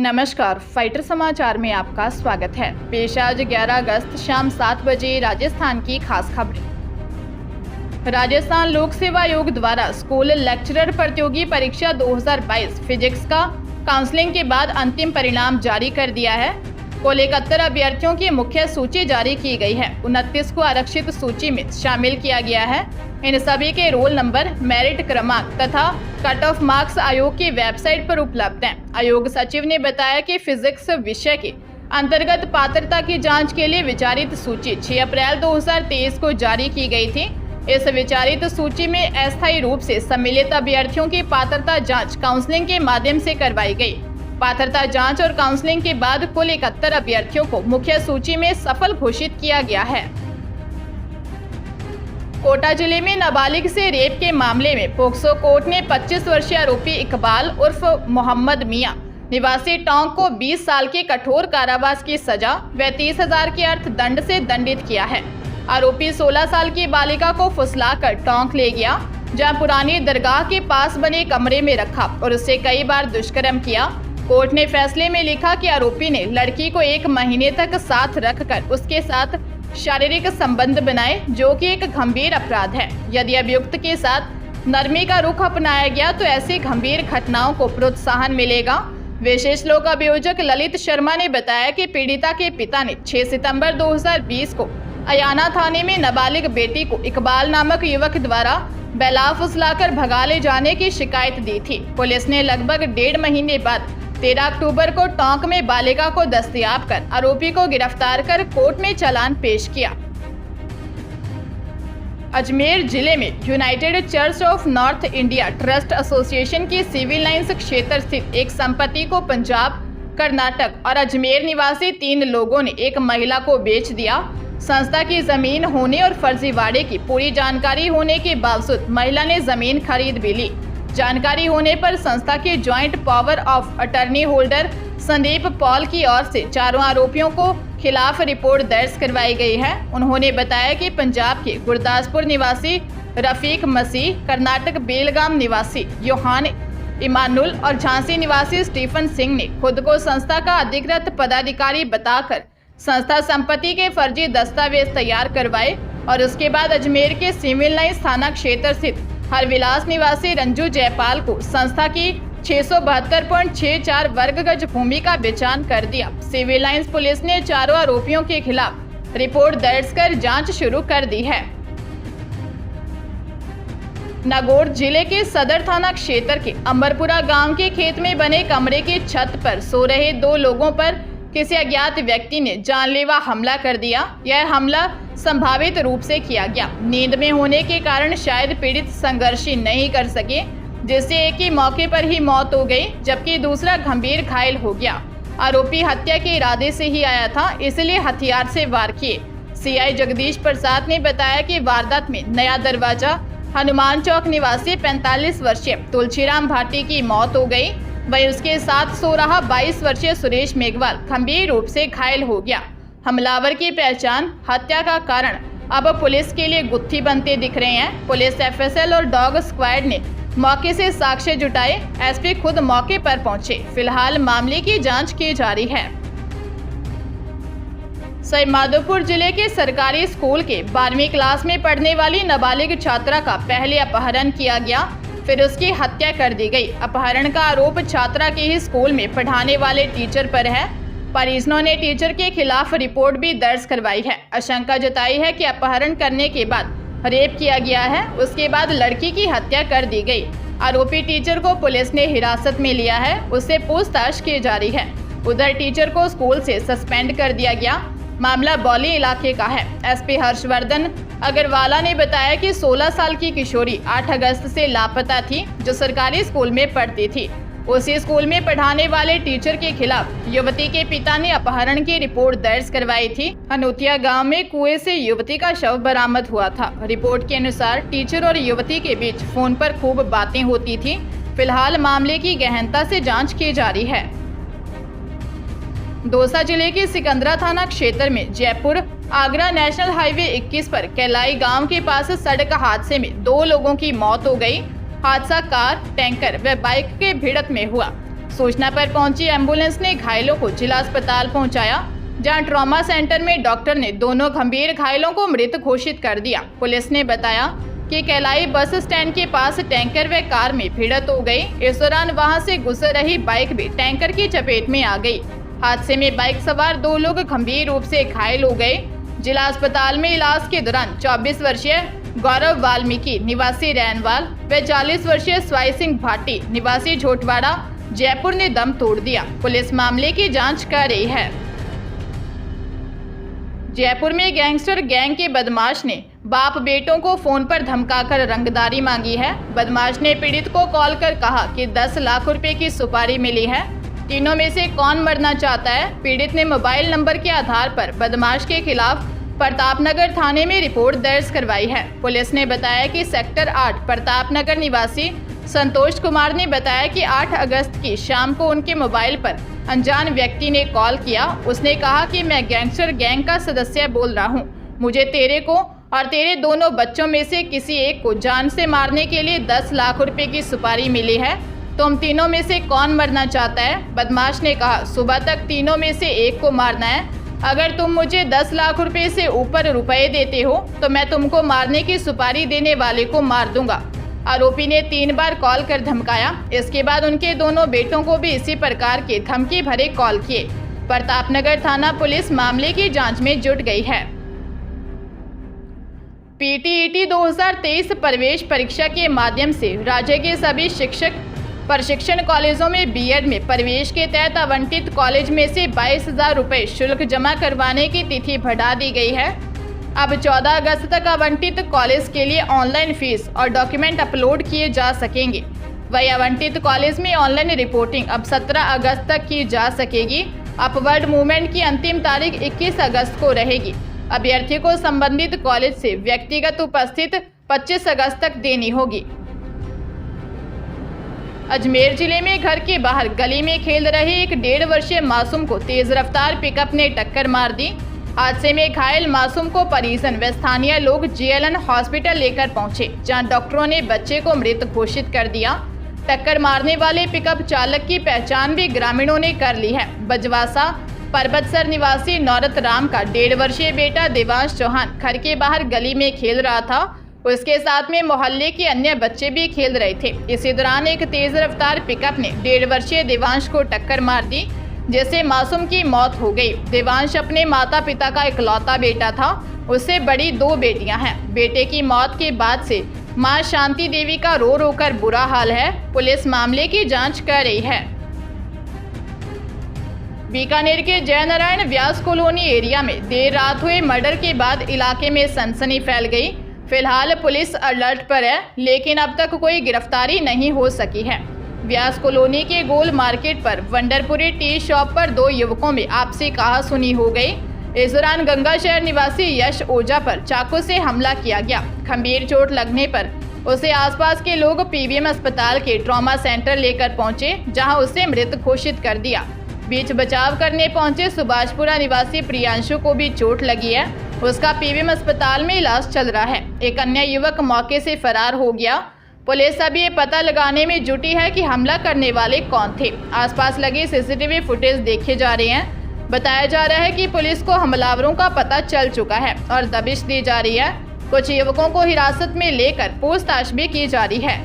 नमस्कार, फाइटर समाचार में आपका स्वागत है। पेश आज 11 अगस्त शाम 7 बजे राजस्थान की खास खबरें। राजस्थान लोक सेवा आयोग द्वारा स्कूल लेक्चरर प्रतियोगी परीक्षा 2022 फिजिक्स का काउंसलिंग के बाद अंतिम परिणाम जारी कर दिया है। कुल 71 अभ्यर्थियों की मुख्य सूची जारी की गई है। 29 को आरक्षित सूची में शामिल किया गया है। इन सभी के रोल नंबर, मेरिट क्रमांक तथा कट ऑफ मार्क्स आयोग की वेबसाइट पर उपलब्ध हैं। आयोग सचिव ने बताया कि फिजिक्स विषय के अंतर्गत पात्रता की जांच के लिए विचारित सूची 6 अप्रैल 2023 को जारी की गई थी। इस विचारित सूची में अस्थायी रूप से सम्मिलित अभ्यर्थियों की पात्रता जांच काउंसलिंग के माध्यम से करवाई गई। पात्रता जांच और काउंसलिंग के बाद कुल 71 अभ्यर्थियों को मुख्य सूची में सफल घोषित किया गया है। कोटा जिले में नाबालिग से रेप के मामले में पोक्सो कोर्ट ने 25 वर्षीय आरोपी इकबाल उर्फ मोहम्मद मियां निवासी टोंक को 20 साल के कठोर कारावास की सजा व 30,000 के अर्थदंड से दंडित किया है। आरोपी 16 साल की बालिका को फुसलाकर टोंक ले गया, जहां पुरानी दरगाह के पास बने कमरे में रखा और उससे कई बार दुष्कर्म किया। कोर्ट ने फैसले में लिखा कि आरोपी ने लड़की को 1 महीने तक साथ रखकर उसके साथ शारीरिक संबंध बनाए, जो कि एक गंभीर अपराध है। यदि अभियुक्त के साथ नरमी का रुख अपनाया गया तो ऐसी गंभीर घटनाओं को प्रोत्साहन मिलेगा। विशेष लोक अभियोजक ललित शर्मा ने बताया कि पीड़िता के पिता ने 6 सितंबर 2020 को अयाना थाने में नाबालिग बेटी को इकबाल नामक युवक द्वारा बेला फुसलाकर भगा ले जाने की शिकायत दी थी। पुलिस ने लगभग 1.5 महीने बाद 13 अक्टूबर को टोंक में बालिका को दस्तयाब कर आरोपी को गिरफ्तार कर कोर्ट में चालान पेश किया। अजमेर जिले में United church of north India trust association की सिविल लाइंस क्षेत्र स्थित एक संपत्ति को पंजाब, कर्नाटक और अजमेर निवासी 3 लोगों ने एक महिला को बेच दिया। संस्था की जमीन होने और फर्जीवाड़े की पूरी जानकारी होने के बावजूद महिला ने जमीन खरीद भी ली। जानकारी होने पर संस्था के joint power of attorney holder Sandeep Paul की ओर से चारों आरोपियों को खिलाफ रिपोर्ट दर्ज करवाई गई है। उन्होंने बताया कि पंजाब के गुरदासपुर निवासी रफीक मसीह, कर्नाटक बेलगाम निवासी योहान इमानुल और झांसी निवासी स्टीफन सिंह ने खुद को संस्था का अधिकृत पदाधिकारी बताकर संस्था संपत्ति के फर्जी दस्तावेज तैयार करवाए और उसके बाद अजमेर के सिविल लाइंस थाना क्षेत्र स्थित हरविलास निवासी रंजू जयपाल को संस्था की 672.64 वर्ग गज भूमि का बेचान कर दिया। सिविल लाइंस पुलिस ने चारों आरोपियों के खिलाफ रिपोर्ट दर्ज कर जांच शुरू कर दी है। नागौर जिले के सदर थाना क्षेत्र के अंबरपुरा गांव के खेत में बने कमरे की छत पर सो रहे 2 लोगों पर किसी अज्ञात व्यक्ति ने जानलेवा हमला कर दिया। यह हमला संभावित रूप से किया गया। नींद में होने के कारण शायद पीड़ित संघर्ष नहीं कर सके, जिससे एक ही मौके पर ही मौत हो गई, जबकि दूसरा गंभीर घायल हो गया। आरोपी हत्या के इरादे से ही आया था, इसलिए हथियार से वार किए। सीआई जगदीश प्रसाद ने बताया कि वारदात में नया दरवाजा हनुमान चौक निवासी 45 वर्षीय तुलसीराम भाटी की मौत हो गई। वहीं उसके साथ सो रहा 22 वर्षीय सुरेश मेघवाल गंभीर रूप से घायल हो गया। हमलावर की पहचान, हत्या का कारण अब पुलिस के लिए गुत्थी बनते दिख रहे हैं। पुलिस, एफएसएल और डॉग स्क्वाड ने मौके से साक्ष्य जुटाए। एसपी खुद मौके पर पहुंचे। फिलहाल मामले की जांच की जा रही है। सवाईमाधोपुर जिले के सरकारी स्कूल के 12वीं क्लास में पढ़ने वाली नाबालिग छात्रा का पहले अपहरण किया गया, फिर उसकी हत्या कर दी गई। अपहरण का आरोप छात्रा के ही स्कूल में पढ़ाने वाले टीचर पर है। परिजनों ने टीचर के खिलाफ रिपोर्ट भी दर्ज करवाई है। आशंका जताई है कि अपहरण करने के बाद रेप किया गया है, उसके बाद लड़की की हत्या कर दी गई। आरोपी टीचर को पुलिस ने हिरासत में लिया है, उससे पूछताछ की जा रही है। उधर टीचर को स्कूल से सस्पेंड कर दिया गया। मामला बौली इलाके का है। एसपी हर्षवर्धन अग्रवाला ने बताया कि 16 साल की किशोरी 8 अगस्त से लापता थी, जो सरकारी स्कूल में पढ़ती थी। उसी स्कूल में पढ़ाने वाले टीचर के खिलाफ युवती के पिता ने अपहरण की रिपोर्ट दर्ज करवाई थी। हनोतिया गांव में कुएं से युवती का शव बरामद हुआ था। रिपोर्ट के अनुसार टीचर और युवती के बीच फोन पर खूब बातें होती थी। फिलहाल मामले की गहनता से जांच की जा रही है। दौसा जिले के सिकंदरा थाना क्षेत्र में जयपुर आगरा नेशनल हाईवे 21 पर कैलाई गांव के पास सड़क हादसे में 2 लोगों की मौत हो गई। हादसा कार, टैंकर व बाइक के भिड़ंत में हुआ। सूचना पर पहुंची एम्बुलेंस ने घायलों को जिला अस्पताल पहुंचाया, जहां ट्रॉमा सेंटर में डॉक्टर ने दोनों गंभीर घायलों को मृत घोषित कर दिया। पुलिस ने बताया कि कैलाई बस स्टैंड के पास टैंकर व कार में भिड़ंत हो गई। इस दौरान वहां से गुजर रही बाइक भी टैंकर की चपेट में आ गई। हादसे में बाइक सवार 2 लोग गंभीर रूप से घायल हो गए। जिला अस्पताल में इलाज के दौरान 24 वर्षीय गौरव वाल्मीकि निवासी रैनवाल व 40 वर्षीय स्वाई सिंह भाटी निवासी झोटवाड़ा जयपुर ने दम तोड़ दिया। पुलिस मामले की जांच कर रही है। जयपुर में गैंगस्टर गैंग के बदमाश ने बाप बेटों को फोन पर धमकाकर रंगदारी मांगी है। बदमाश ने पीड़ित को कॉल कर कहा कि 10 लाख रुपए की सुपारी मिली है, तीनों में से कौन मरना चाहता है। पीड़ित ने मोबाइल नंबर के आधार पर बदमाश के खिलाफ प्रतापनगर थाने में रिपोर्ट दर्ज करवाई है। पुलिस ने बताया कि सेक्टर 8 प्रतापनगर निवासी संतोष कुमार ने बताया कि 8 अगस्त की शाम को उनके मोबाइल पर अनजान व्यक्ति ने कॉल किया। उसने कहा कि मैं गैंगस्टर गैंग का सदस्य बोल रहा हूं, मुझे तेरे को और तेरे दोनों बच्चों में से किसी एक को जान से मारने के लिए 10 लाख रुपए की सुपारी मिली है, तुम तीनों में से कौन मरना चाहता है। बदमाश ने कहा सुबह तक तीनों में से एक को मारना है, अगर तुम मुझे 10 लाख रुपए से ऊपर रुपए देते हो तो मैं तुमको मारने की सुपारी देने वाले को मार दूंगा। आरोपी ने 3 बार कॉल कर धमकाया। इसके बाद उनके दोनों बेटों को भी इसी प्रकार के धमकी भरे कॉल किए। प्रतापनगर थाना पुलिस मामले की जांच में जुट गई है। पीटीईटी 2023 प्रवेश परीक्षा के माध्यम से राज्य के सभी शिक्षक प्रशिक्षण कॉलेजों में बीएड में प्रवेश के तहत आवंटित कॉलेज में से 22,000 रुपये शुल्क जमा करवाने की तिथि बढ़ा दी गई है। अब 14 अगस्त तक आवंटित कॉलेज के लिए ऑनलाइन फीस और डॉक्यूमेंट अपलोड किए जा सकेंगे। वही आवंटित कॉलेज में ऑनलाइन रिपोर्टिंग अब 17 अगस्त तक की जा सकेगी। अपवर्ड मूवमेंट की अंतिम तारीख 21 अगस्त को रहेगी। अभ्यर्थी को संबंधित कॉलेज से व्यक्तिगत उपस्थित 25 अगस्त तक देनी होगी। अजमेर जिले में घर के बाहर गली में खेल रहे एक 1.5 वर्षीय मासूम को तेज रफ्तार पिकअप ने टक्कर मार दी। हादसे में घायल मासूम को परिजन व स्थानीय लोग जीएलएन हॉस्पिटल लेकर पहुंचे, जहां डॉक्टरों ने बच्चे को मृत घोषित कर दिया। टक्कर मारने वाले पिकअप चालक की पहचान भी ग्रामीणों ने कर ली है। बजवासा परबतसर निवासी नौरत राम का 1.5 वर्षीय बेटा देवांश चौहान घर के बाहर गली में खेल रहा था। उसके साथ में मोहल्ले के अन्य बच्चे भी खेल रहे थे। इसी दौरान एक तेज रफ्तार पिकअप ने 1.5 वर्षीय देवांश को टक्कर मार दी, जिससे मासूम की मौत हो गई। देवांश अपने माता पिता का इकलौता बेटा था। उससे बड़ी 2 बेटियां हैं। बेटे की मौत के बाद से मां शांति देवी का रो रो कर बुरा हाल है। पुलिस मामले की जांच कर रही है। बीकानेर के जयनारायण व्यास कॉलोनी एरिया में देर रात हुए मर्डर के बाद इलाके में सनसनी फैल गई। फिलहाल पुलिस अलर्ट पर है, लेकिन अब तक कोई गिरफ्तारी नहीं हो सकी है। व्यास कॉलोनी के गोल मार्केट पर वंडरपुरी टी शॉप पर 2 युवकों में आपसी कहासुनी हो गई। इस दौरान गंगा शहर निवासी यश ओझा पर चाकू से हमला किया गया। गंभीर चोट लगने पर उसे आसपास के लोग पीवीएम अस्पताल के ट्रॉमा सेंटर लेकर पहुंचे, जहां उसे मृत घोषित कर दिया। बीच बचाव करने पहुंचे सुभाषपुरा निवासी प्रियांशु को भी चोट लगी है। उसका पीवीएम अस्पताल में इलाज चल रहा है। एक अन्य युवक मौके से फरार हो गया। पुलिस अभी ये पता लगाने में जुटी है कि हमला करने वाले कौन थे। आसपास लगे सीसीटीवी फुटेज देखे जा रहे हैं। बताया जा रहा है कि पुलिस को हमलावरों का पता चल चुका है और दबिश दी जा रही है। कुछ युवकों को हिरासत में लेकर पूछताछ भी की जा रही है।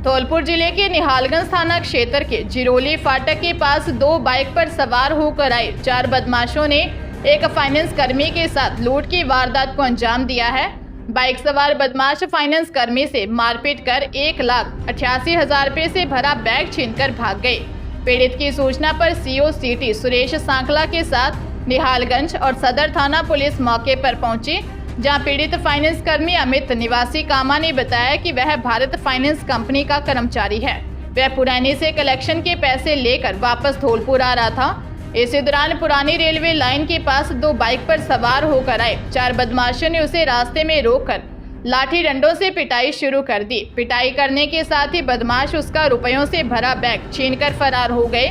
धौलपुर जिले के निहालगंज थाना क्षेत्र के जिरोली फाटक के पास 2 बाइक पर सवार होकर आए 4 बदमाशों ने एक फाइनेंस कर्मी के साथ लूट की वारदात को अंजाम दिया है। बाइक सवार बदमाश फाइनेंस कर्मी से मारपीट कर 1,88,000 रुपये से भरा बैग छीनकर भाग गए। पीड़ित की सूचना पर सीओ सिटी सुरेश सांखला के साथ निहालगंज और सदर थाना पुलिस मौके पर पहुंची, जहां पीड़ित फाइनेंस कर्मी अमित निवासी कामा ने बताया कि वह भारत फाइनेंस कंपनी का कर्मचारी है। वह पुरानी से कलेक्शन के पैसे लेकर वापस धौलपुर आ रहा था। इसी दौरान पुरानी रेलवे लाइन के पास 2 बाइक पर सवार होकर आए 4 बदमाशों ने उसे रास्ते में रोककर लाठी डंडों से पिटाई शुरू कर दी। पिटाई करने के साथ ही बदमाश उसका रुपयों से भरा बैग छीनकर फरार हो गए।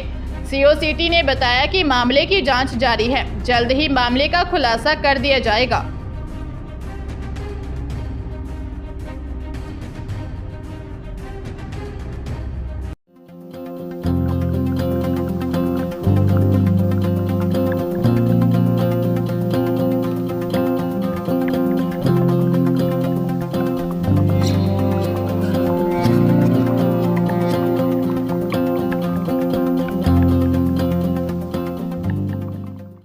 सीओ सिटी ने बताया कि मामले की जांच जारी है। जल्द ही मामले का खुलासा कर दिया जाएगा।